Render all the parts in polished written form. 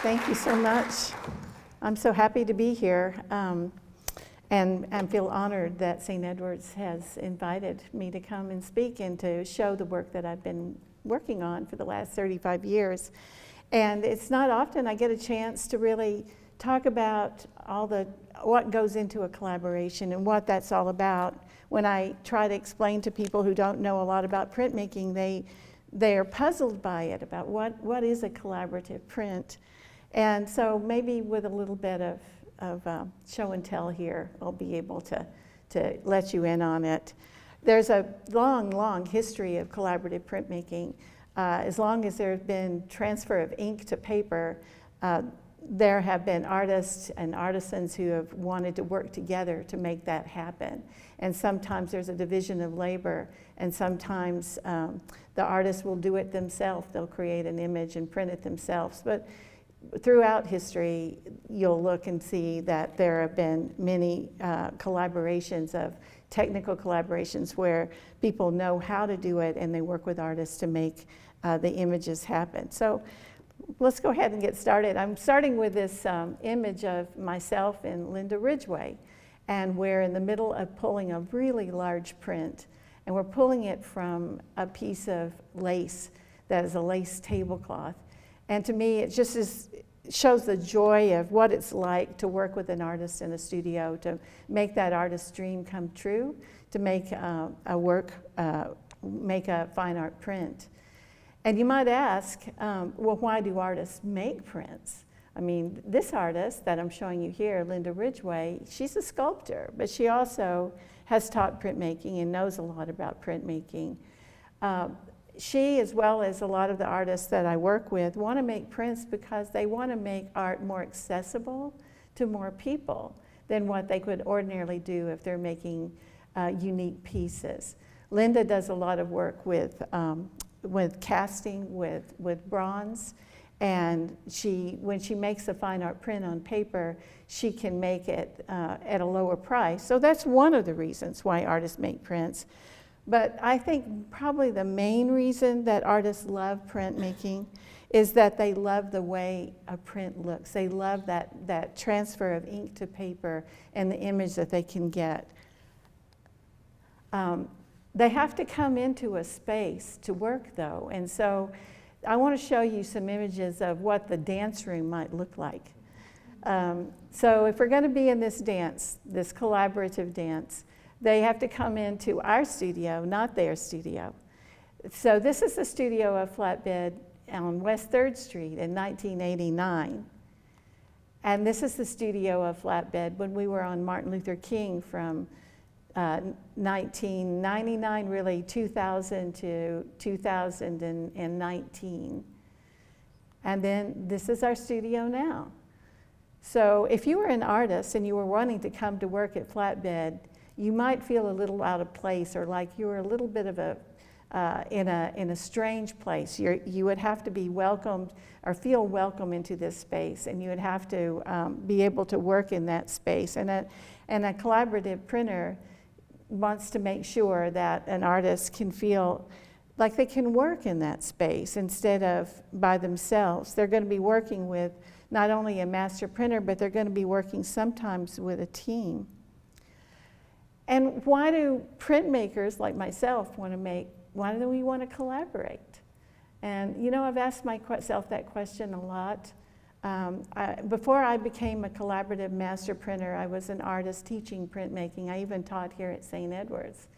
Thank you so much. I'm so happy to be here and feel honored that St. Edward's has invited me to come and speak and to show the work that I've been working on for the last 35 years. And it's not often I get a chance to really talk about what goes into a collaboration and what that's all about. When I try to explain to people who don't know a lot about printmaking, they are puzzled by it, about what is a collaborative print. And so maybe with a little bit of show and tell here, I'll be able to let you in on it. There's a long, long history of collaborative printmaking. As long as there's been transfer of ink to paper, there have been artists and artisans who have wanted to work together to make that happen. And sometimes there's a division of labor, and sometimes the artists will do it themselves. They'll create an image and print it themselves. But throughout history, you'll look and see that there have been many collaborations of technical collaborations where people know how to do it and they work with artists to make the images happen. So let's go ahead and get started. I'm starting with this image of myself and Linda Ridgway, and we're in the middle of pulling a really large print, and we're pulling it from a piece of lace that is a lace tablecloth. And to me, it just shows the joy of what it's like to work with an artist in a studio, to make that artist's dream come true, to make make a fine art print. And you might ask, well, why do artists make prints? I mean, this artist that I'm showing you here, Linda Ridgway, she's a sculptor, but she also has taught printmaking and knows a lot about printmaking. She, as well as a lot of the artists that I work with, want to make prints because they want to make art more accessible to more people than what they could ordinarily do if they're making unique pieces. Linda does a lot of work with casting, with bronze, and when she makes a fine art print on paper, she can make it at a lower price. So that's one of the reasons why artists make prints. But I think probably the main reason that artists love printmaking is that they love the way a print looks. They love that transfer of ink to paper and the image that they can get. They have to come into a space to work, though, and so I want to show you some images of what the dance room might look like. So if we're going to be in this dance, this collaborative dance, they have to come into our studio, not their studio. So this is the studio of Flatbed on West 3rd Street in 1989. And this is the studio of Flatbed when we were on Martin Luther King from 1999, really 2000 to 2019. And then this is our studio now. So if you were an artist and you were wanting to come to work at Flatbed, you might feel a little out of place, or like you were a little bit of in a strange place. You would have to be welcomed or feel welcome into this space, and you would have to be able to work in that space. And a collaborative printer wants to make sure that an artist can feel like they can work in that space instead of by themselves. They're going to be working with not only a master printer, but they're going to be working sometimes with a team. And why do printmakers like myself why do we want to collaborate? And you know, I've asked myself that question a lot. Before I became a collaborative master printer, I was an artist teaching printmaking. I even taught here at St. Edward's.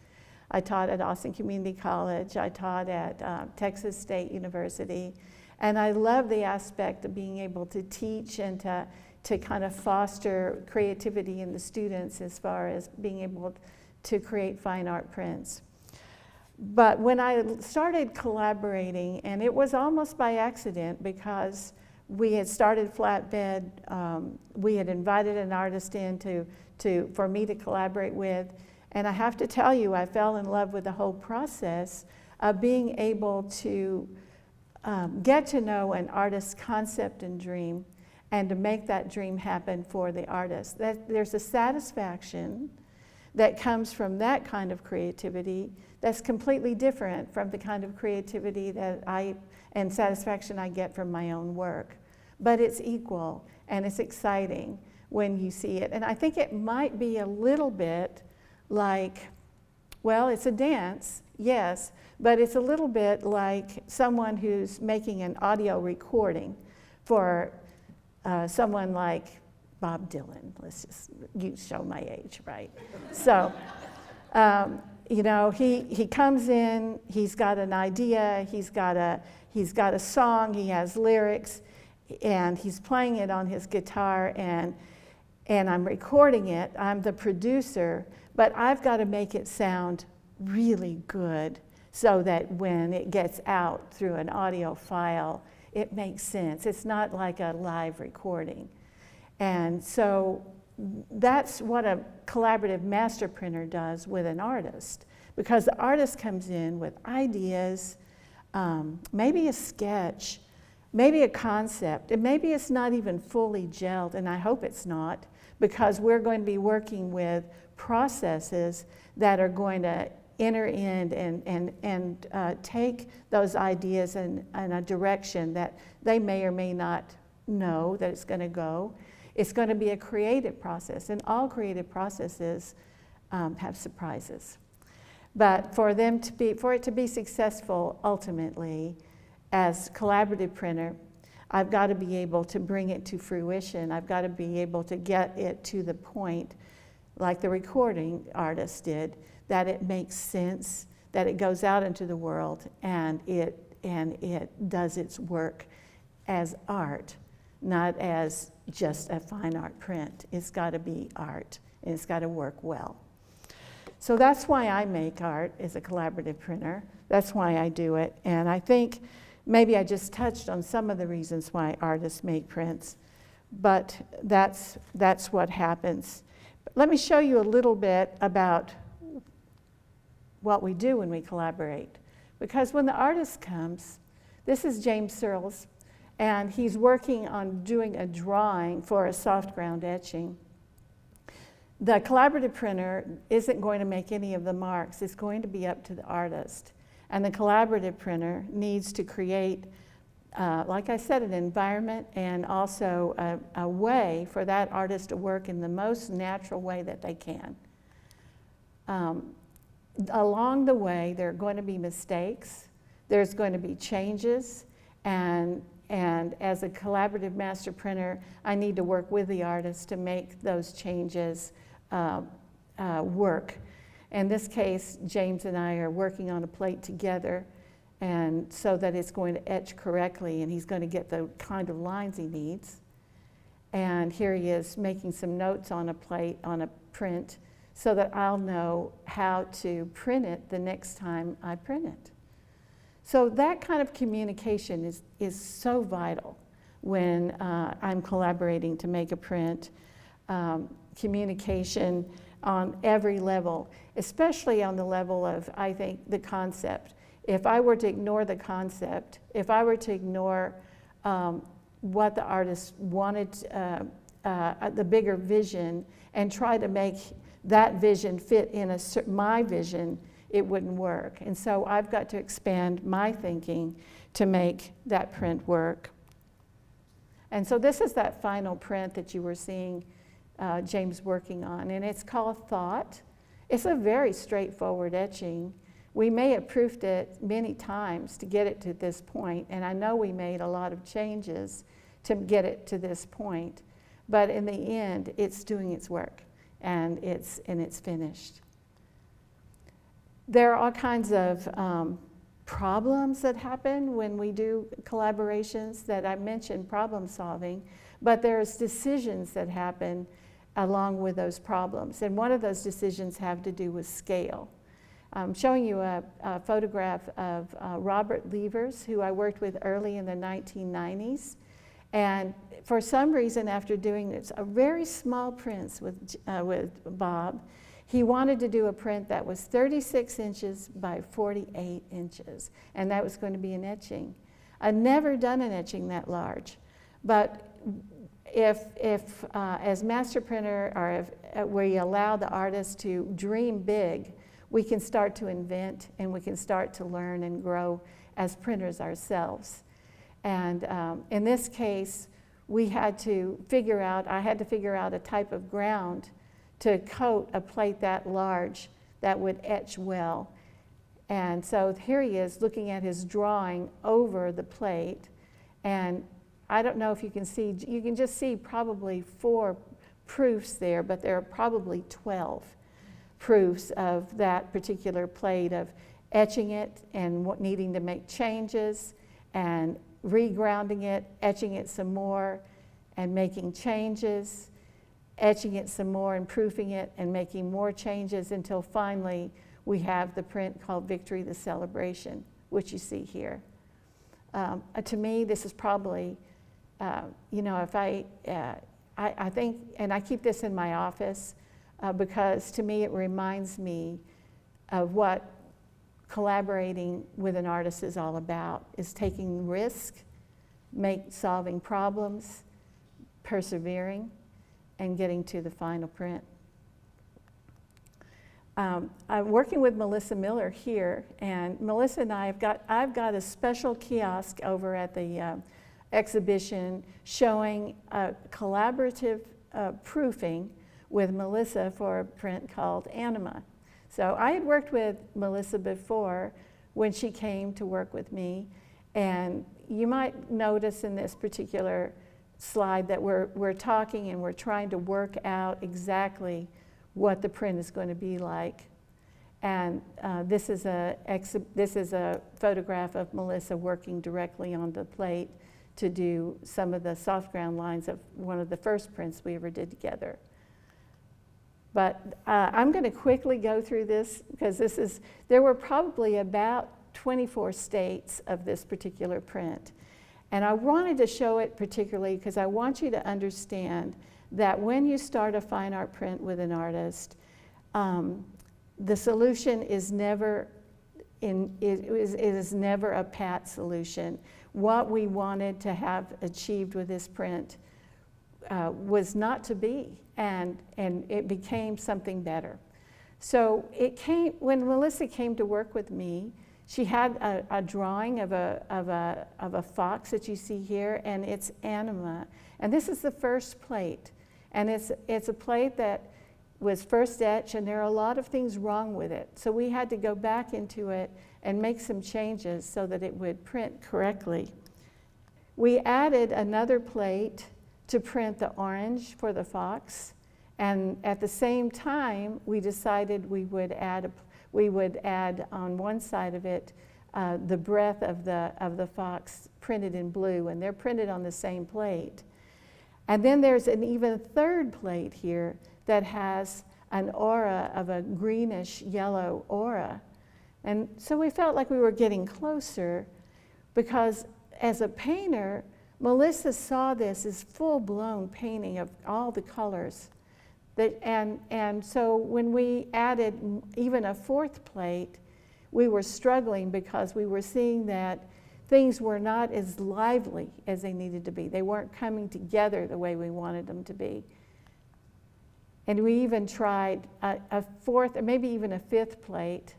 I taught at Austin Community College. I taught at Texas State University. And I love the aspect of being able to teach and to kind of foster creativity in the students as far as being able to create fine art prints. But when I started collaborating, and it was almost by accident because we had started Flatbed, we had invited an artist in for me to collaborate with, and I have to tell you, I fell in love with the whole process of being able to get to know an artist's concept and dream, and to make that dream happen for the artist. There's a satisfaction that comes from that kind of creativity that's completely different from the kind of creativity and satisfaction I get from my own work. but it's equal and it's exciting when you see it. And I think it might be a little bit like, well, it's a dance, yes, but it's a little bit like someone who's making an audio recording for someone like Bob Dylan. Let's just, you show my age, right? So, you know, he comes in, he's got an idea, he's got a song, he has lyrics, and he's playing it on his guitar, and I'm recording it. I'm the producer, but I've got to make it sound really good so that when it gets out through an audio file, it makes sense. It's not like a live recording. And so that's what a collaborative master printer does with an artist, because the artist comes in with ideas, maybe a sketch, maybe a concept, and maybe it's not even fully gelled, and I hope it's not, because we're going to be working with processes that are going to enter in and take those ideas in a direction that they may or may not know that it's going to go. It's going to be a creative process, and all creative processes have surprises. But for it to be successful ultimately, as collaborative printer, I've got to be able to bring it to fruition. I've got to be able to get it to the point, like the recording artist did, that it makes sense, that it goes out into the world, and it does its work as art, not as just a fine art print. It's got to be art, and it's got to work well. So that's why I make art as a collaborative printer. That's why I do it. And I think maybe I just touched on some of the reasons why artists make prints, but that's what happens. Let me show you a little bit about what we do when we collaborate. Because when the artist comes, this is James Searles, and he's working on doing a drawing for a soft ground etching. The collaborative printer isn't going to make any of the marks. It's going to be up to the artist. And the collaborative printer needs to create, like I said, an environment and also a way for that artist to work in the most natural way that they can. Along the way, there are going to be mistakes. There's going to be changes. And as a collaborative master printer, I need to work with the artist to make those changes work. In this case, James and I are working on a plate together, and so that it's going to etch correctly, and he's going to get the kind of lines he needs. And here he is making some notes on a plate, on a print, so that I'll know how to print it the next time I print it. So that kind of communication is so vital when I'm collaborating to make a print. Communication on every level, especially on the level of, I think, the concept. If I were to ignore the concept, if I were to ignore what the artist wanted, the bigger vision, and try to make that vision fit in my vision, it wouldn't work. And so I've got to expand my thinking to make that print work. And so this is that final print that you were seeing James working on, and it's called Thought. It's a very straightforward etching. We may have proofed it many times to get it to this point, and I know we made a lot of changes to get it to this point, but in the end, it's doing its work, and it's finished. There are all kinds of problems that happen when we do collaborations that I mentioned, problem solving, but there's decisions that happen along with those problems. And one of those decisions have to do with scale. I'm showing you a photograph of Robert Levers, who I worked with early in the 1990s. And for some reason, after doing a very small prints with Bob, he wanted to do a print that was 36 inches by 48 inches, and that was going to be an etching. I'd never done an etching that large, but if as master printer, or if we allow the artist to dream big, we can start to invent, and we can start to learn and grow as printers ourselves. And in this case, I had to figure out a type of ground to coat a plate that large that would etch well. And so here he is looking at his drawing over the plate. And I don't know if you can see, you can just see probably 4 proofs there, but there are probably 12 proofs of that particular plate, of etching it and needing to make changes and regrounding it, etching it some more and making changes, etching it some more and proofing it and making more changes until finally we have the print called Victory the Celebration, which you see here. To me, this is probably, if I think, and I keep this in my office because to me it reminds me of what collaborating with an artist is all about, is taking risk, solving problems, persevering, and getting to the final print. I'm working with Melissa Miller here, and Melissa and I've got a special kiosk over at the exhibition showing collaborative proofing with Melissa for a print called Anima. So I had worked with Melissa before when she came to work with me, and you might notice in this particular slide that we're talking and we're trying to work out exactly what the print is going to be like. And this is a photograph of Melissa working directly on the plate to do some of the soft ground lines of one of the first prints we ever did together. But I'm going to quickly go through this because there were probably about 24 states of this particular print. And I wanted to show it particularly because I want you to understand that when you start a fine art print with an artist, the solution is never it is never a pat solution. What we wanted to have achieved with this print was not to be, and it became something better. So when Melissa came to work with me, she had a drawing of a fox that you see here, and it's Anima. And this is the first plate. And it's a plate that was first etched, and there are a lot of things wrong with it. So we had to go back into it and make some changes so that it would print correctly. We added another plate to print the orange for the fox, and at the same time, we decided we would add on one side of it the breath of the fox printed in blue, and they're printed on the same plate. And then there's an even third plate here that has an aura of a greenish yellow aura. And so we felt like we were getting closer because as a painter, Melissa saw this as full-blown painting of all the colors. And so when we added even a fourth plate, we were struggling because we were seeing that things were not as lively as they needed to be. They weren't coming together the way we wanted them to be. And we even tried a fourth or maybe even a fifth plate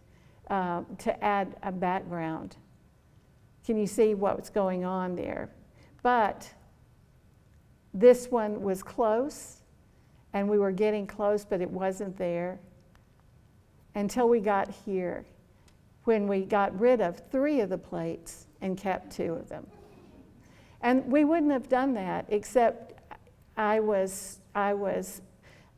to add a background. Can you see what's going on there? But this one was close, and we were getting close, but it wasn't there until we got here, when we got rid of 3 of the plates and kept 2 of them. And we wouldn't have done that except as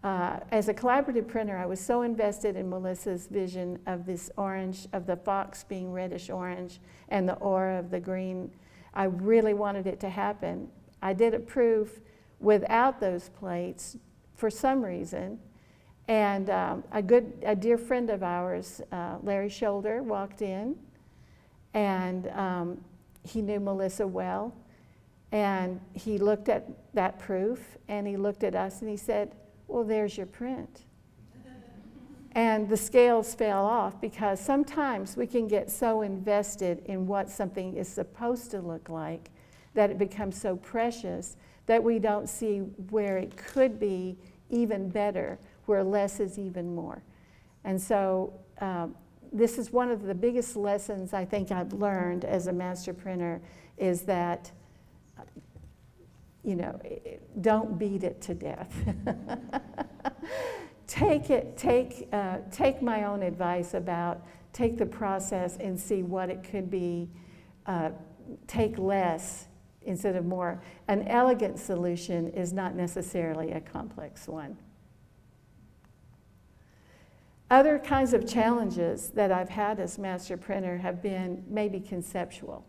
a collaborative printer, I was so invested in Melissa's vision of this orange, of the fox being reddish orange and the aura of the green. I really wanted it to happen. I did a proof without those plates for some reason. And a dear friend of ours, Larry Shoulder, walked in, and he knew Melissa well. And he looked at that proof, and he looked at us, and he said, "Well, there's your print." And the scales fell off because sometimes we can get so invested in what something is supposed to look like that it becomes so precious that we don't see where it could be even better, where less is even more. And so this is one of the biggest lessons I think I've learned as a master printer, is that don't beat it to death. Take my own advice about, take the process and see what it could be, take less instead of more. An elegant solution is not necessarily a complex one. Other kinds of challenges that I've had as master printer have been maybe conceptual.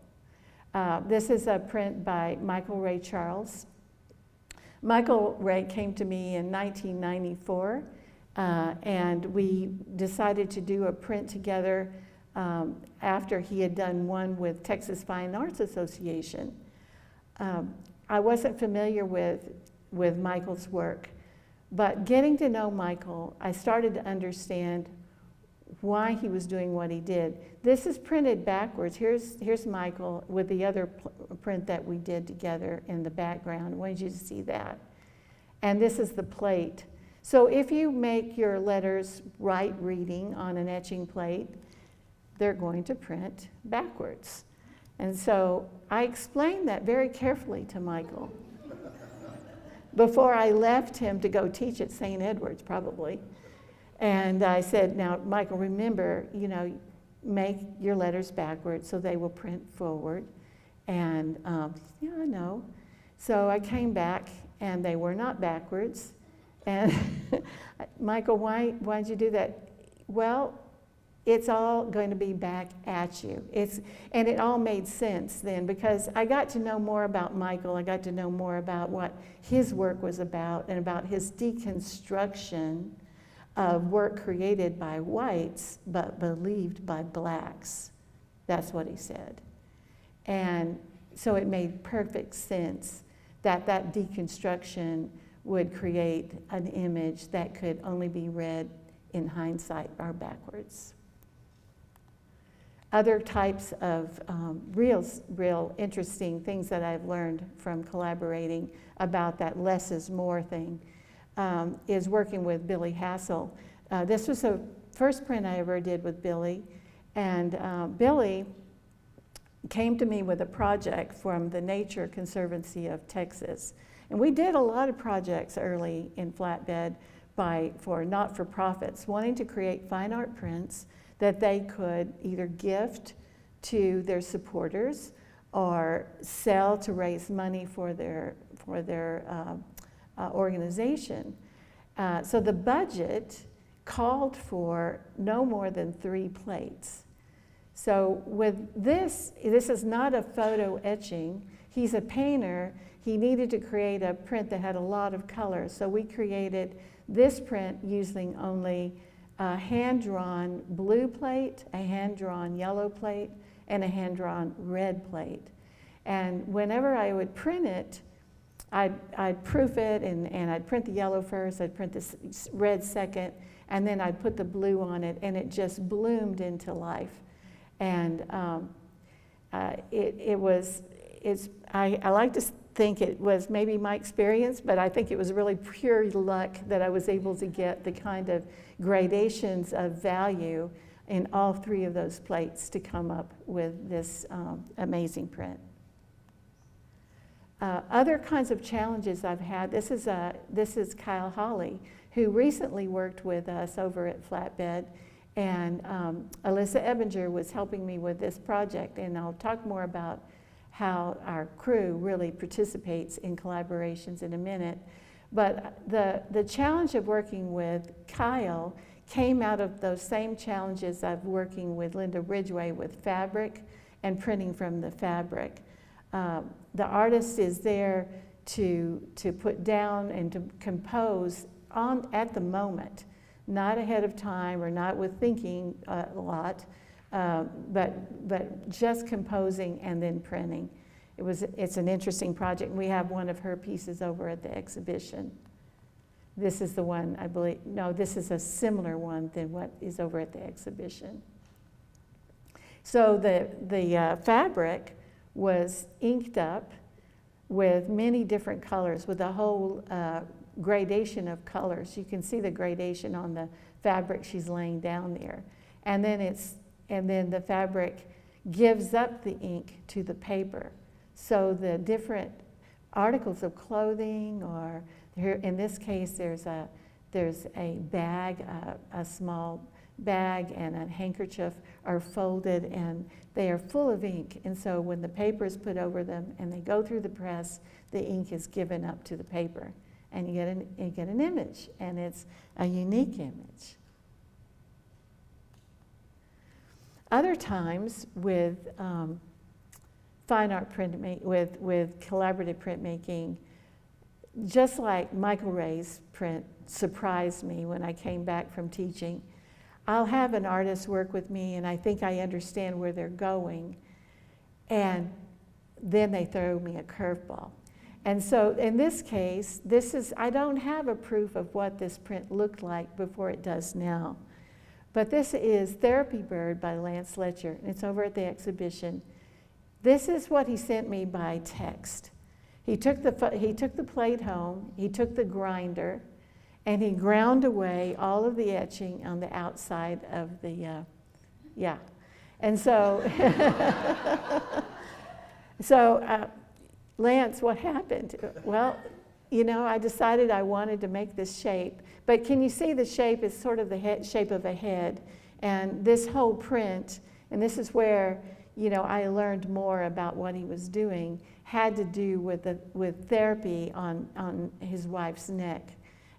This is a print by Michael Ray Charles. Michael Ray came to me in 1994, and we decided to do a print together after he had done one with Texas Fine Arts Association. I wasn't familiar with Michael's work, but getting to know Michael, I started to understand why he was doing what he did. This is printed backwards. Here's Michael with the other print that we did together in the background. I wanted you to see that. And this is the plate. So if you make your letters right reading on an etching plate, they're going to print backwards. And so I explained that very carefully to Michael before I left him to go teach at St.Edward, probably. And I said, now, Michael, remember, make your letters backwards so they will print forward. And yeah, I know. So I came back, and they were not backwards. And Michael, why'd you do that? Well, it's all going to be back at you. And it all made sense then, because I got to know more about Michael. I got to know more about what his work was about and about his deconstruction of work created by whites but believed by blacks. That's what he said. And so it made perfect sense that deconstruction would create an image that could only be read in hindsight or backwards. Other types of real interesting things that I've learned from collaborating about that less is more thing is working with Billy Hassel. This was the first print I ever did with Billy, and Billy came to me with a project from the Nature Conservancy of Texas. And we did a lot of projects early in Flatbed for not-for-profits, wanting to create fine art prints that they could either gift to their supporters or sell to raise money for their organization. So the budget called for no more than 3 plates. So with this is not a photo etching. He's a painter. He needed to create a print that had a lot of color. So we created this print using only a hand-drawn blue plate, a hand-drawn yellow plate, and a hand-drawn red plate. And whenever I would print it, I'd proof it, and I'd print the yellow first, I'd print the red second, and then I'd put the blue on it, and it just bloomed into life. And I like to think it was maybe my experience, but I think it was really pure luck that I was able to get the kind of gradations of value in all 3 of those plates to come up with this amazing print. Other kinds of challenges I've had, this is Kyle Hawley, who recently worked with us over at Flatbed, and Alyssa Ebinger was helping me with this project, and I'll talk more about how our crew really participates in collaborations in a minute. But the challenge of working with Kyle came out of those same challenges of working with Linda Ridgway with fabric and printing from the fabric. The artist is there to put down and to compose at the moment, not ahead of time or not with thinking a lot, but just composing and then printing. It's an interesting project. We have one of her pieces over at the exhibition. This is the one, I believe, no, this is a similar one than what is over at the exhibition. So the fabric was inked up with many different colors, with a whole gradation of colors. You can see the gradation on the fabric she's laying down there. And then the fabric gives up the ink to the paper. So the different articles of clothing, or here in this case there's a bag, a small bag and a handkerchief are folded, and they are full of ink. And so when the paper is put over them and they go through the press, the ink is given up to the paper, and you get an image, and it's a unique image. Other times with fine art with collaborative printmaking, just like Michael Ray's print surprised me when I came back from teaching. I'll have an artist work with me, and I think I understand where they're going, and then they throw me a curveball. And so in this case, I don't have a proof of what this print looked like before it does now. But this is Therapy Bird by Lance Letcher, and it's over at the exhibition. This is what he sent me by text. He took the plate home, he took the grinder, and he ground away all of the etching on the outside of the, And so, Lance, what happened? Well, I decided I wanted to make this shape. But can you see the shape is sort of the shape of a head? And this whole print, and this is where, I learned more about what he was doing, had to do with therapy on his wife's neck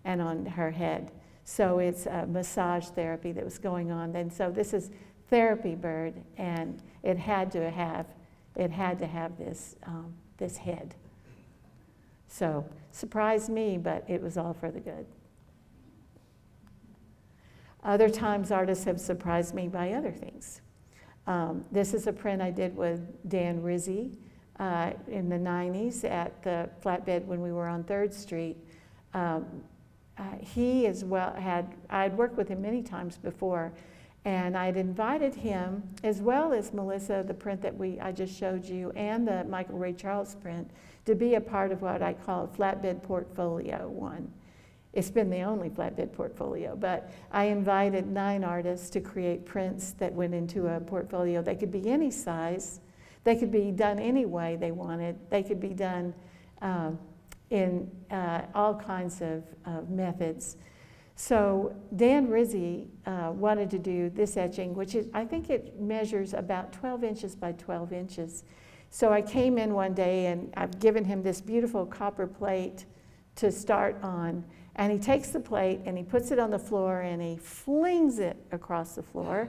and on her head. So it's a massage therapy that was going on. And so this is Therapy Bird, and it had to have this head. So surprised me, but it was all for the good. Other times artists have surprised me by other things. This is a print I did with Dan Rizzi in the 90s at the Flatbed when we were on 3rd Street. He as well I'd worked with him many times before, and I'd invited him, as well as Melissa, the print that I just showed you, and the Michael Ray Charles print, to be a part of what I call Flatbed Portfolio 1. It's been the only Flatbed portfolio, but I invited 9 artists to create prints that went into a portfolio. They could be any size. They could be done any way they wanted. They could be done in all kinds of methods. So Dan Rizzi wanted to do this etching, which is, I think it measures about 12 inches by 12 inches. So I came in one day, and I've given him this beautiful copper plate to start on. And he takes the plate and he puts it on the floor and he flings it across the floor.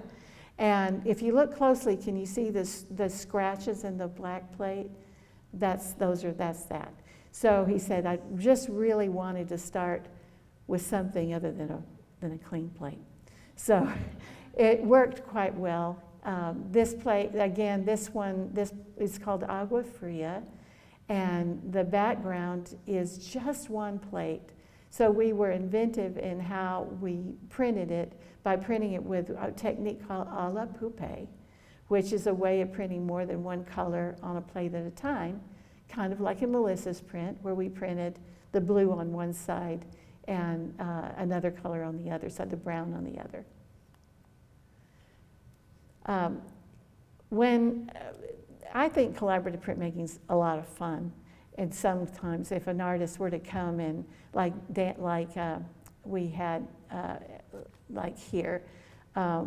And if you look closely, can you see the scratches in the black plate? That's that. So he said, I just really wanted to start with something other than a clean plate. So it worked quite well. This plate, again, this is called Agua Fria, and the background is just one plate. So we were inventive in how we printed it by printing it with a technique called a la poupée, which is a way of printing more than one color on a plate at a time, kind of like in Melissa's print, where we printed the blue on one side and another color on the other side, the brown on the other. I think collaborative printmaking is a lot of fun. And sometimes if an artist were to come and we had here,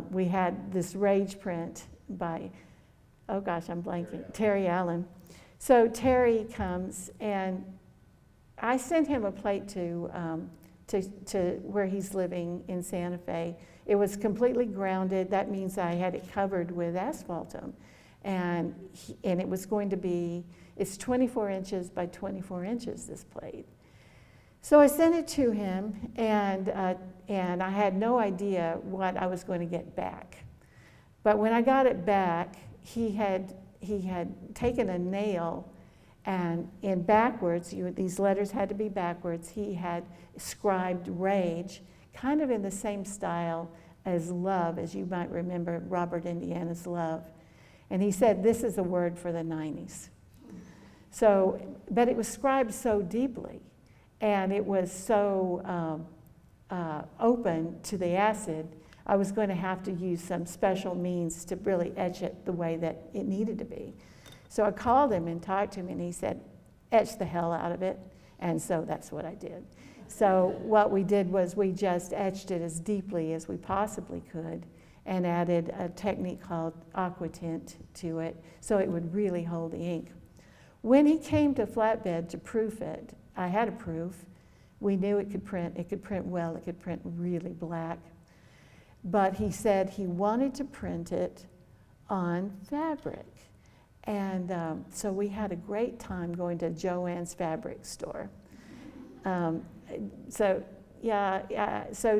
we had this Rage print by, oh gosh, I'm blanking, Terry Allen. So Terry comes, and I sent him a plate to where he's living in Santa Fe. It was completely grounded. That means I had it covered with asphaltum. And it was going to be, it's 24 inches by 24 inches, this plate. So I sent it to him, and I had no idea what I was going to get back. But when I got it back, he had taken a nail, and in backwards, these letters had to be backwards, he had scribed Rage, kind of in the same style as Love, as you might remember Robert Indiana's Love. And he said, this is a word for the 90s. So, but it was scribed so deeply, and it was so open to the acid, I was going to have to use some special means to really etch it the way that it needed to be. So I called him and talked to him, and he said, etch the hell out of it. And so that's what I did. So what we did was we just etched it as deeply as we possibly could and added a technique called aqua tint to it so it would really hold the ink. When he came to Flatbed to proof it, I had a proof. We knew it could print well, it could print really black. But he said he wanted to print it on fabric. And so we had a great time going to Joann's fabric store. So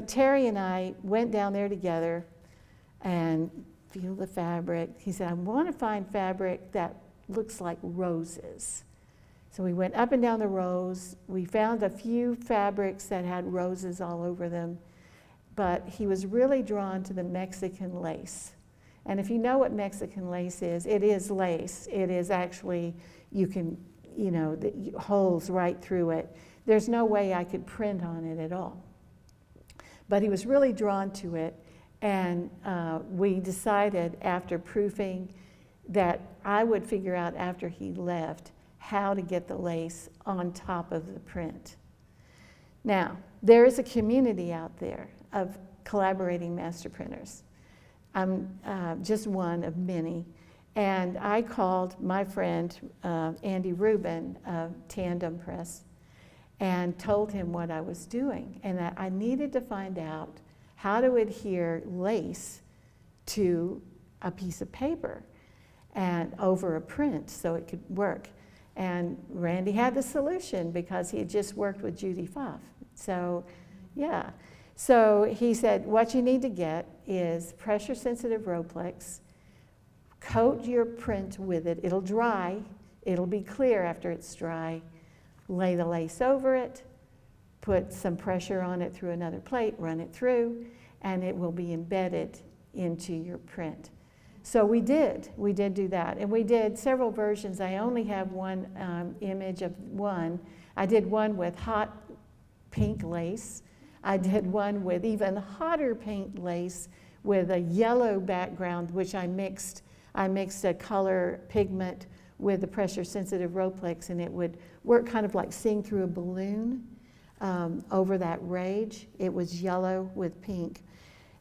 Terry and I went down there together and feel the fabric. He said, I want to find fabric that looks like roses. So we went up and down the rows. We found a few fabrics that had roses all over them, but he was really drawn to the Mexican lace. And if you know what Mexican lace is, it is lace. It is actually, you can, the holes right through it. There's no way I could print on it at all. But he was really drawn to it, and we decided after proofing that I would figure out after he left how to get the lace on top of the print. Now, there is a community out there of collaborating master printers. I'm just one of many. And I called my friend Andy Rubin of Tandem Press and told him what I was doing. And that I needed to find out how to adhere lace to a piece of paper and over a print so it could work. And Randy had the solution because he had just worked with Judy Pfaff. So, yeah. So he said, what you need to get is pressure-sensitive Roplex, coat your print with it. It'll dry. It'll be clear after it's dry. Lay the lace over it, put some pressure on it through another plate, run it through, and it will be embedded into your print. So we did do that. And we did several versions. I only have one image of one. I did one with hot pink lace. I did one with even hotter pink lace with a yellow background, which I mixed a color pigment with the pressure-sensitive Roplex, and it would work kind of like seeing through a balloon over that rage. It was yellow with pink,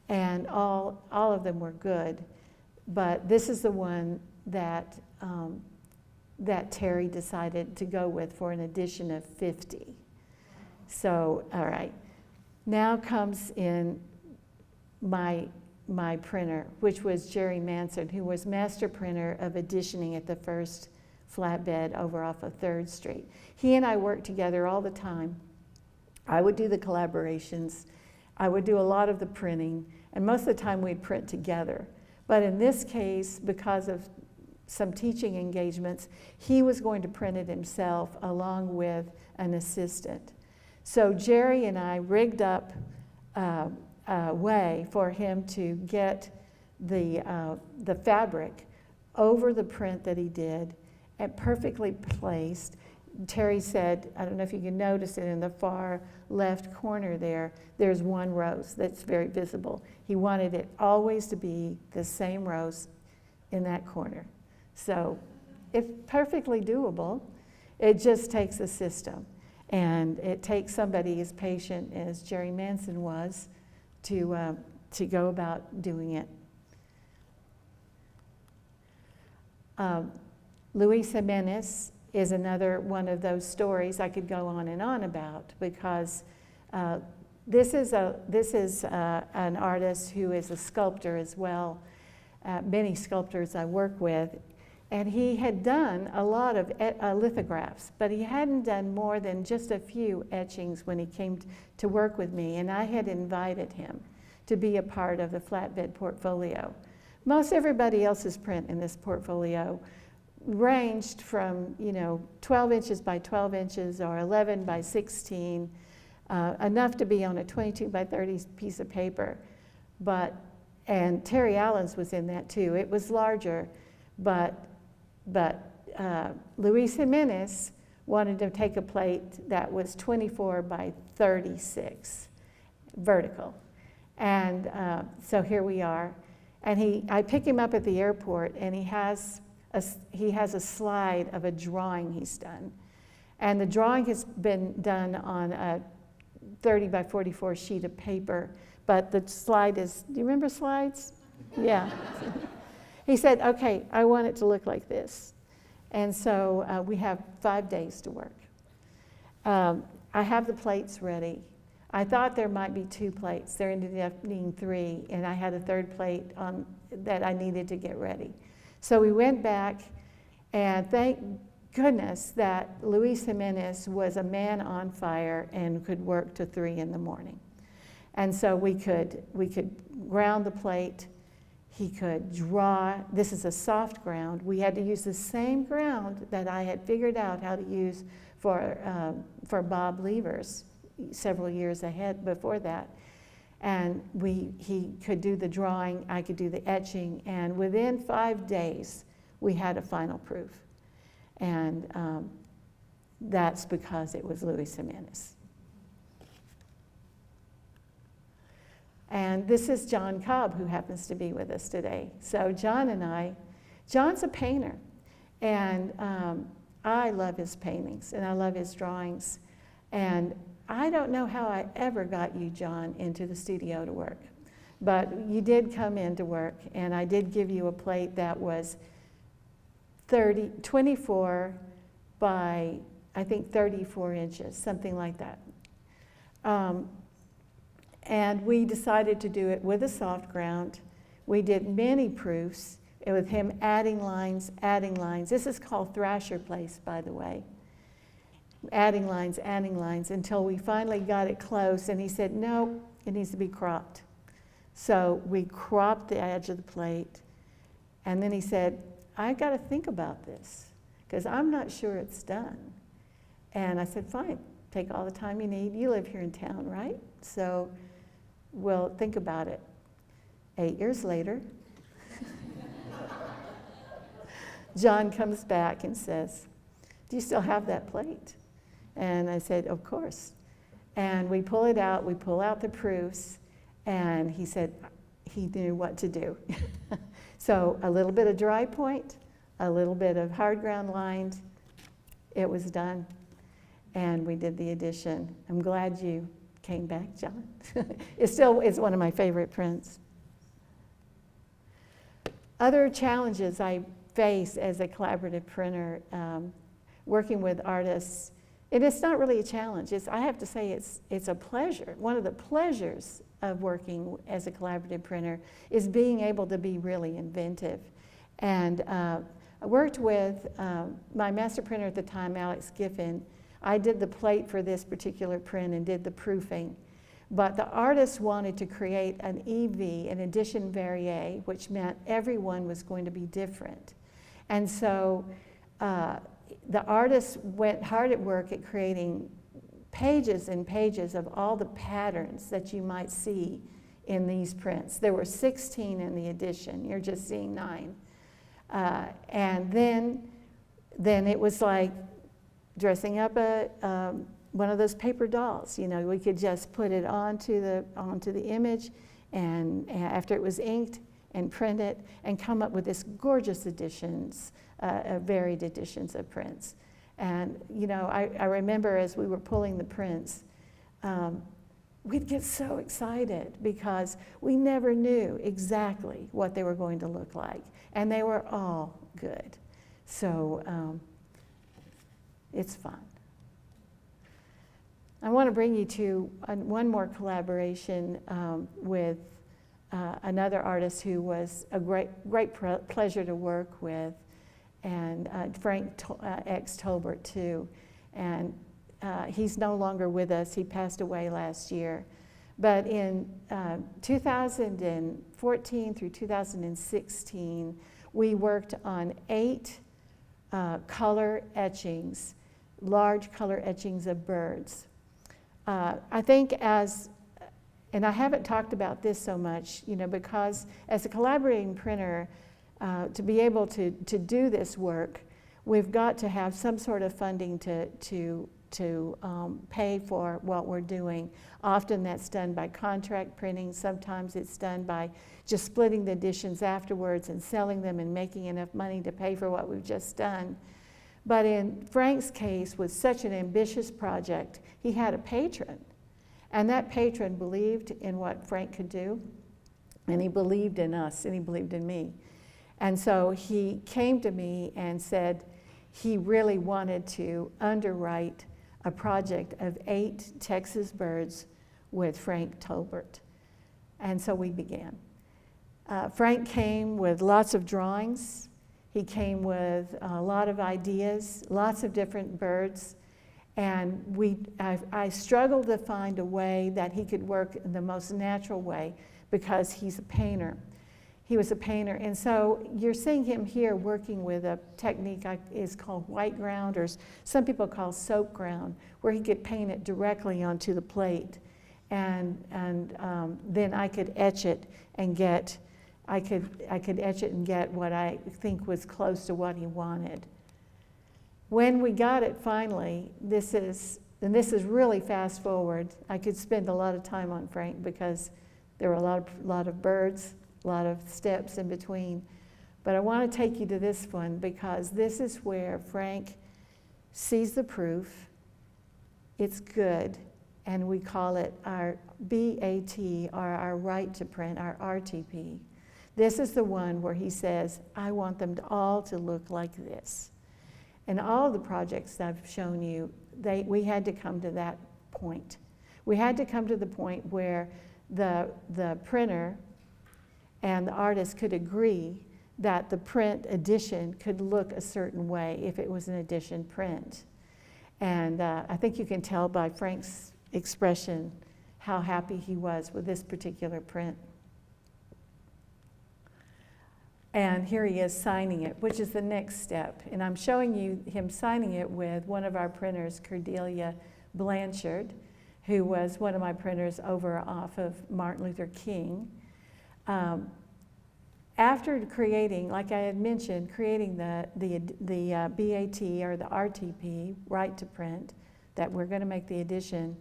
and all of them were good. But this is the one that Terry decided to go with for an edition of 50. So, all right. Now comes in my printer, which was Jerry Manson, who was master printer of editioning at the first Flatbed over off of 3rd Street. He and I worked together all the time. I would do the collaborations. I would do a lot of the printing, and most of the time we'd print together. But in this case, because of some teaching engagements, he was going to print it himself along with an assistant. So Jerry and I rigged up a way for him to get the fabric over the print that he did and perfectly placed. Terry said, I don't know if you can notice it in the far left corner there, there's one rose that's very visible. He wanted it always to be the same rose in that corner. So it's perfectly doable. It just takes a system. And it takes somebody as patient as Jerry Manson was to go about doing it. Luis Jimenez is another one of those stories I could go on and on about, because this is an artist who is a sculptor as well. Many sculptors I work with, and he had done a lot of lithographs, but he hadn't done more than just a few etchings when he came to work with me, and I had invited him to be a part of the Flatbed portfolio. Most everybody else's print in this portfolio ranged from 12 inches by 12 inches or 11 by 16, enough to be on a 22 by 30 piece of paper. And Terry Allen's was in that too. It was larger, but Luis Jimenez wanted to take a plate that was 24 by 36 vertical. And so here we are. And I pick him up at the airport, and he has a slide of a drawing he's done. And the drawing has been done on a 30 by 44 sheet of paper, but the slide is, do you remember slides? Yeah. He said, okay, I want it to look like this. And so we have 5 days to work. I have the plates ready. I thought there might be 2 plates. There ended up being 3, and I had a 3rd plate on that I needed to get ready. So we went back, and thank goodness that Luis Jimenez was a man on fire and could work to 3 in the morning. And so we could ground the plate. He could draw. This is a soft ground. We had to use the same ground that I had figured out how to use for Bob Levers several years ahead before that. And he could do the drawing, I could do the etching, and within 5 days, we had a final proof. And that's because it was Luis Jimenez. And this is John Cobb, who happens to be with us today. So John and I, John's a painter, and I love his paintings, and I love his drawings. And I don't know how I ever got you, John, into the studio to work. But you did come in to work, and I did give you a plate that was 24 by, I think, 34 inches, something like that. And we decided to do it with a soft ground. We did many proofs with him adding lines, adding lines. This is called Thrasher Place, by the way. Adding lines, until we finally got it close, and he said, no, it needs to be cropped. So we cropped the edge of the plate, and then he said, I got to think about this, because I'm not sure it's done. And I said, fine, take all the time you need. You live here in town, right? So we'll think about it. 8 years later, John comes back and says, do you still have that plate? And I said, of course. And we pull it out, we pull out the proofs, and he said he knew what to do. So a little bit of dry point, a little bit of hard ground lines, it was done. And we did the addition. I'm glad you came back, John. It's one of my favorite prints. Other challenges I face as a collaborative printer, working with artists, and it's not really a challenge. I have to say it's a pleasure. One of the pleasures of working as a collaborative printer is being able to be really inventive. And I worked with my master printer at the time, Alex Giffen. I did the plate for this particular print and did the proofing. But the artist wanted to create an EV, an edition varié, which meant everyone was going to be different. And so the artist went hard at work at creating pages and pages of all the patterns that you might see in these prints. There were 16 in the edition. You're just seeing 9. And then it was like dressing up one of those paper dolls. You know, we could just put it onto the image, and after it was inked, and print it, and come up with this gorgeous editions, varied editions of prints. And you know, I remember as we were pulling the prints, we'd get so excited because we never knew exactly what they were going to look like, and they were all good. So it's fun. I want to bring you to one more collaboration with another artist who was a great pleasure to work with, and Frank X. Tolbert too. And he's no longer with us. He passed away last year. But in 2014 through 2016, we worked on 8 color etchings, large color etchings of birds. I think and I haven't talked about this so much, you know, because as a collaborating printer, to be able to do this work, we've got to have some sort of funding to pay for what we're doing. Often that's done by contract printing. Sometimes it's done by just splitting the editions afterwards and selling them and making enough money to pay for what we've just done. But in Frank's case, with such an ambitious project, he had a patron. And that patron believed in what Frank could do, and he believed in us, and he believed in me. And so he came to me and said he really wanted to underwrite a project of 8 Texas birds with Frank Tolbert. And so we began. Frank came with lots of drawings. He came with a lot of ideas, lots of different birds. And I struggled to find a way that he could work in the most natural way because he's a painter. He was a painter. And so you're seeing him here working with a technique is called white ground, or some people call soap ground, where he could paint it directly onto the plate. And then I could etch it and get what I think was close to what he wanted. When we got it finally, this is really fast forward. I could spend a lot of time on Frank because there were a lot of birds, a lot of steps in between. But I want to take you to this one because this is where Frank sees the proof. It's good, and we call it our BAT, or our right to print, our RTP. This is the one where he says, I want them all to look like this. And all the projects that I've shown you, we had to come to that point. We had to come to the point where the printer and the artist could agree that the print edition could look a certain way if it was an edition print. And I think you can tell by Frank's expression how happy he was with this particular print. And here he is signing it, which is the next step. And I'm showing you him signing it with one of our printers, Cordelia Blanchard, who was one of my printers over off of Martin Luther King. After creating, like I had mentioned, creating the BAT or the RTP, right to print, that we're going to make the edition,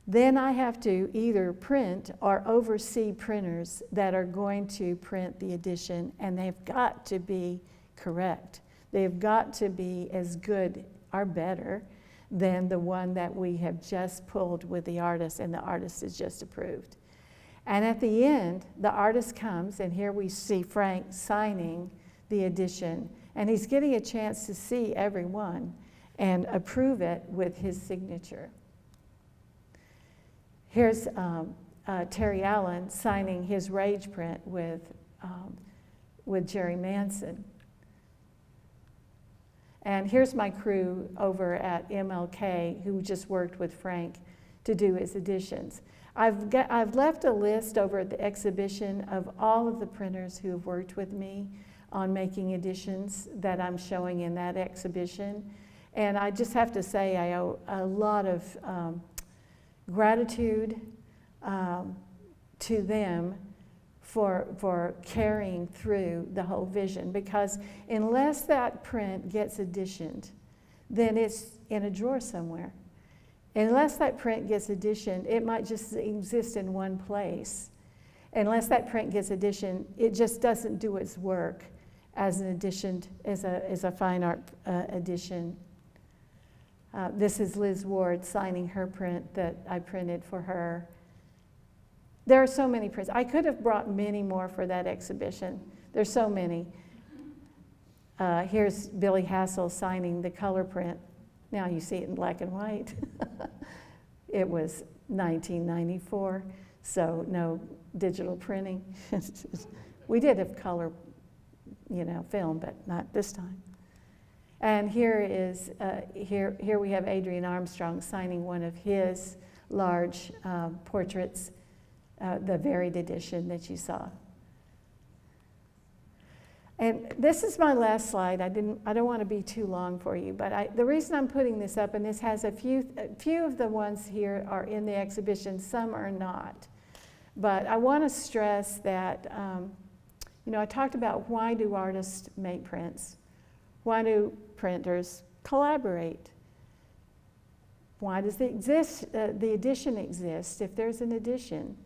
then I have to either print or oversee printers that are going to print the edition, and they've got to be correct. They've got to be as good or better than the one that we have just pulled with the artist, and the artist is just approved. And at the end, the artist comes, and here we see Frank signing the edition, and he's getting a chance to see every one and approve it with his signature. Here's Terry Allen signing his Rage print with Jerry Manson. And here's my crew over at MLK who just worked with Frank to do his editions. I've left a list over at the exhibition of all of the printers who have worked with me on making editions that I'm showing in that exhibition. And I just have to say I owe a lot of gratitude to them for carrying through the whole vision, because unless that print gets editioned, then it's in a drawer somewhere. Unless that print gets editioned, it might just exist in one place. Unless that print gets editioned, it just doesn't do its work as an edition, as a fine art edition. This is Liz Ward signing her print that I printed for her. There are so many prints. I could have brought many more for that exhibition. There's so many. Here's Billy Hassel signing the color print. Now you see it in black and white. It was 1994, so no digital printing. We did have color, film, but not this time. And here is here we have Adrian Armstrong signing one of his large portraits, the varied edition that you saw. And this is my last slide. I don't want to be too long for you, but the reason I'm putting this up, and this has a few of the ones here are in the exhibition, some are not. But I want to stress that, I talked about why do artists make prints? Why do printers collaborate? Why does the edition exist if there's an edition?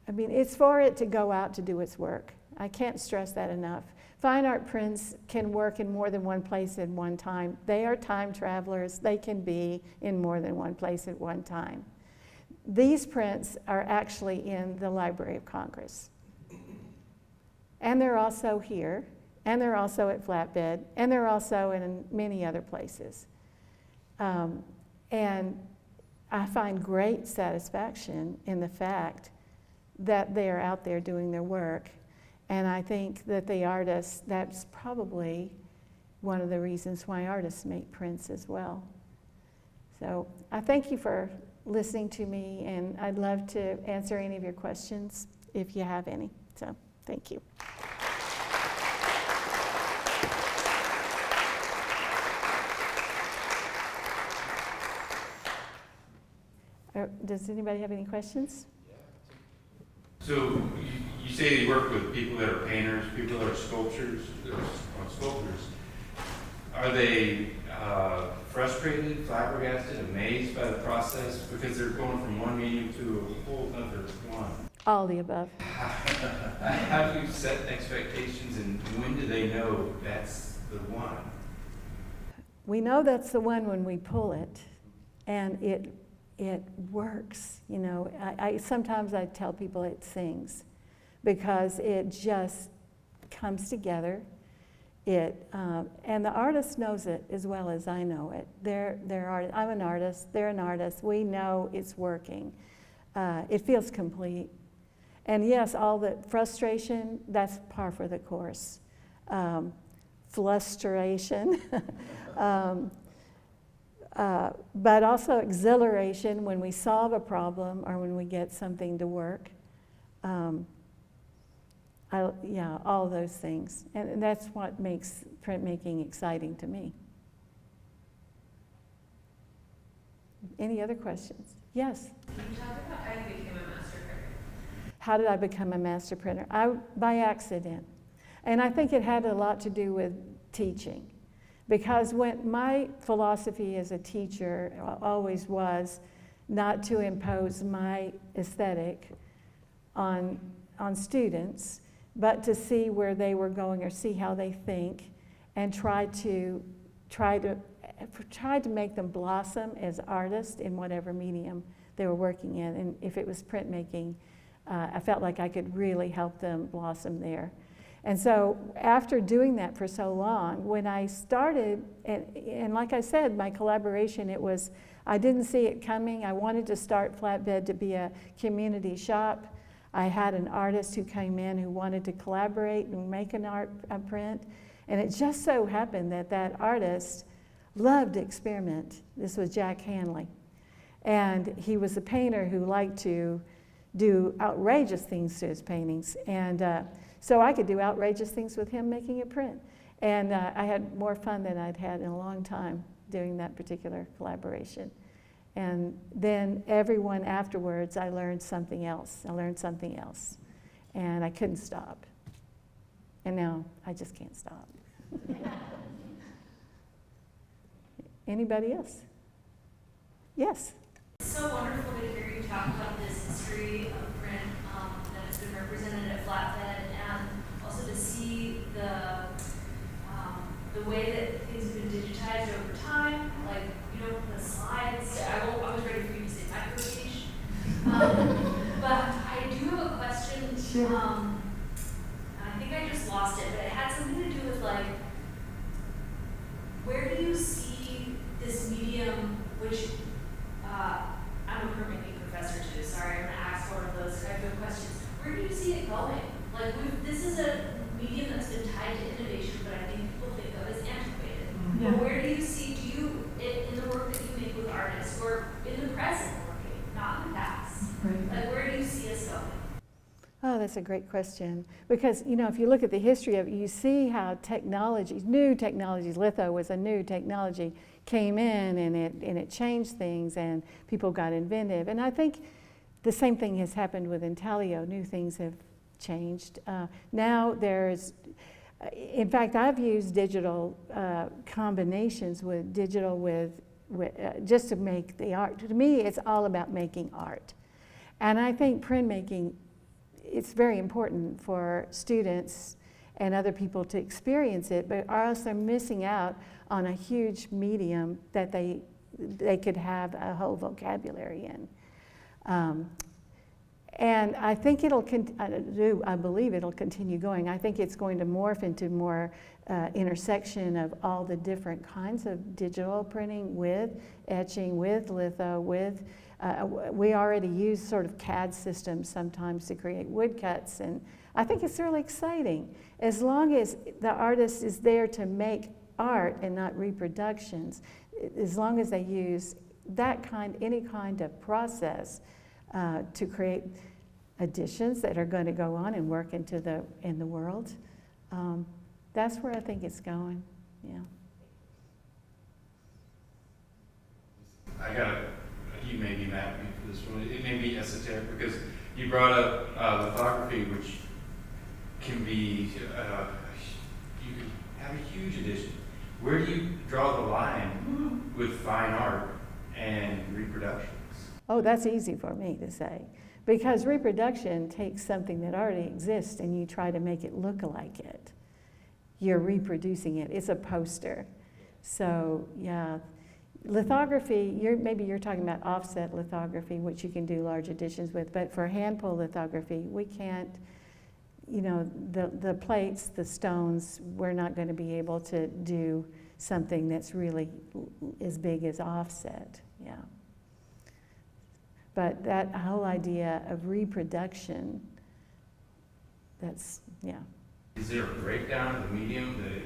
I mean, it's for it to go out to do its work. I can't stress that enough. Fine art prints can work in more than one place at one time. They are time travelers. They can be in more than one place at one time. These prints are actually in the Library of Congress. And they're also here, and they're also at Flatbed, and they're also in many other places. And I find great satisfaction in the fact that they are out there doing their work. And I think that the artists, that's probably one of the reasons why artists make prints as well. So I thank you for listening to me, and I'd love to answer any of your questions if you have any. So thank you. Does anybody have any questions? So you say you work with people that are painters, people that are sculptors. Are they frustrated, flabbergasted, amazed by the process because they're going from one medium to a whole other one? All the above. How do you set expectations, and when do they know that's the one? We know that's the one when we pull it, and it works. You know, sometimes I tell people it sings, because it just comes together. And the artist knows it as well as I know it. I'm an artist, they're an artist. We know it's working. It feels complete. And yes, all the frustration, that's par for the course. Flustration. But also exhilaration when we solve a problem or when we get something to work. Yeah, all those things. And that's what makes printmaking exciting to me. Any other questions? Yes? Can you talk about how you became a master printer? How did I become a master printer? By accident. And I think it had a lot to do with teaching. Because when my philosophy as a teacher always was not to impose my aesthetic on students, but to see where they were going or see how they think, and try to make them blossom as artists in whatever medium they were working in. And if it was printmaking, I felt like I could really help them blossom there. And so after doing that for so long, when I started, and like I said, my collaboration, I didn't see it coming. I wanted to start Flatbed to be a community shop. I had an artist who came in who wanted to collaborate and make a print. And it just so happened that artist loved to experiment. This was Jack Hanley. And he was a painter who liked to do outrageous things to his paintings. And so I could do outrageous things with him making a print. And I had more fun than I'd had in a long time doing that particular collaboration. And then everyone afterwards, I learned something else. And I couldn't stop. And now I just can't stop. Anybody else? Yes? It's so wonderful to hear you talk about this history of print that has been represented at Flatbed, and also to see the way that things have been digitized over time, like, the slides. I was ready for you to say microfiche. But I do have a question. Sure. I think I just lost it, but it had something to do with, like, where do you see this medium, which I'm a printmaking professor too, sorry, I'm going to ask one of those type of questions. Where do you see it going? Like, this is a medium that's been tied to innovation, but I think people think of as antiquated. Yeah. But where do you see, in the work that you make with artists, or in the present working, not in the past, right. Like, where do you see us going? Oh, that's a great question. Because, if you look at the history of it, you see how new technologies, litho was a new technology, came in and it changed things, and people got inventive. And I think the same thing has happened with intaglio. New things have changed. Now in fact, I've used digital combinations with just to make the art. To me, it's all about making art. And I think printmaking, it's very important for students and other people to experience it, but are also missing out on a huge medium that they could have a whole vocabulary in. And I think I believe it'll continue going. I think it's going to morph into more intersection of all the different kinds of digital printing with etching, with litho, with, we already use sort of CAD systems sometimes to create woodcuts, and I think it's really exciting. As long as the artist is there to make art and not reproductions, as long as they use any kind of process to create additions that are going to go on and work in the world. That's where I think it's going. Yeah. You may be mad at me for this one. It may be esoteric because you brought up lithography, which can be you can have a huge addition. Where do you draw the line with fine art and reproductions? Oh, that's easy for me to say, because reproduction takes something that already exists and you try to make it look like it. You're reproducing it. It's a poster. So yeah, lithography, maybe you're talking about offset lithography, which you can do large additions with, but for hand pull lithography, we can't, the plates, the stones, we're not going to be able to do something that's really as big as offset, yeah. But that whole idea of reproduction, yeah. Is there a breakdown of the medium that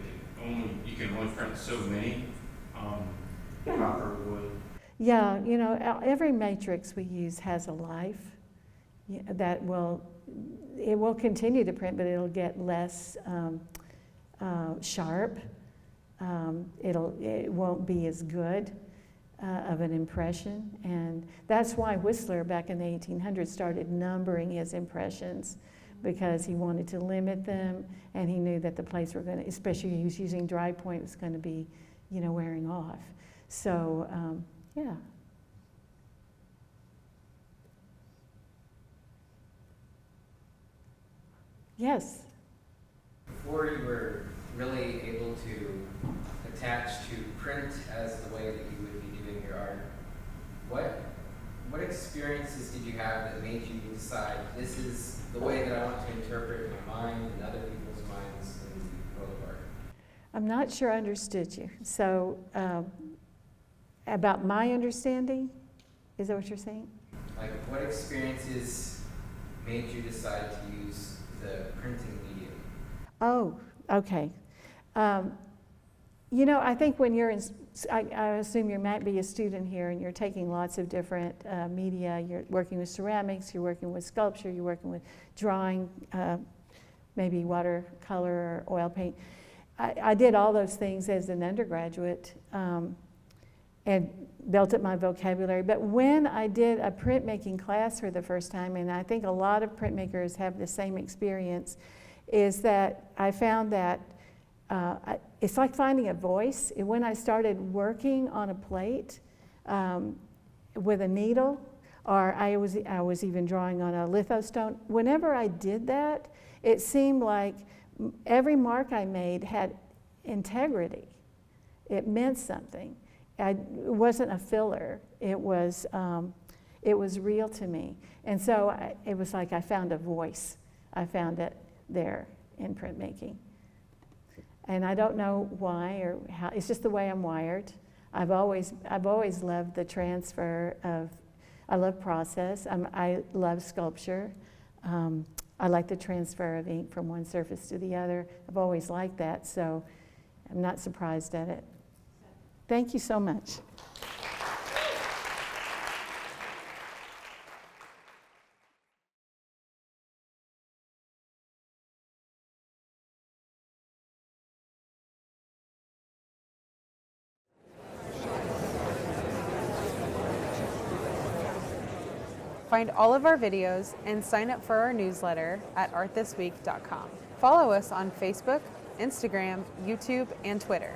you can only print so many copper, wood? Yeah, every matrix we use has a life that it will continue to print, but it'll get less sharp. It won't be as good of an impression, and that's why Whistler back in the 1800s started numbering his impressions, because he wanted to limit them, and he knew that the plates were going to, especially he was using dry point, was going to be, wearing off. So, yeah. Yes? Before you were really able to attach to print as the way that you would be doing your art, what experiences did you have that made you decide this is the way that I want to interpret my mind and other people's minds in the world of art? I'm not sure I understood you. So, about my understanding, is that what you're saying? Like, what experiences made you decide to use the printing medium? Oh, okay. I think when you're I assume you might be a student here and you're taking lots of different media. You're working with ceramics, you're working with sculpture, you're working with drawing, maybe watercolor or oil paint. I did all those things as an undergraduate and built up my vocabulary. But when I did a printmaking class for the first time, and I think a lot of printmakers have the same experience, is that I found that it's like finding a voice. When I started working on a plate with a needle, or I was even drawing on a lithostone, whenever I did that, it seemed like every mark I made had integrity. It meant something. It wasn't a filler. It was real to me. And so it was like I found a voice. I found it there in printmaking. And I don't know why or how. It's just the way I'm wired. I've always loved the transfer of. I love process. I love sculpture. I like the transfer of ink from one surface to the other. I've always liked that, so I'm not surprised at it. Thank you so much. Find all of our videos and sign up for our newsletter at artthisweek.com. Follow us on Facebook, Instagram, YouTube, and Twitter.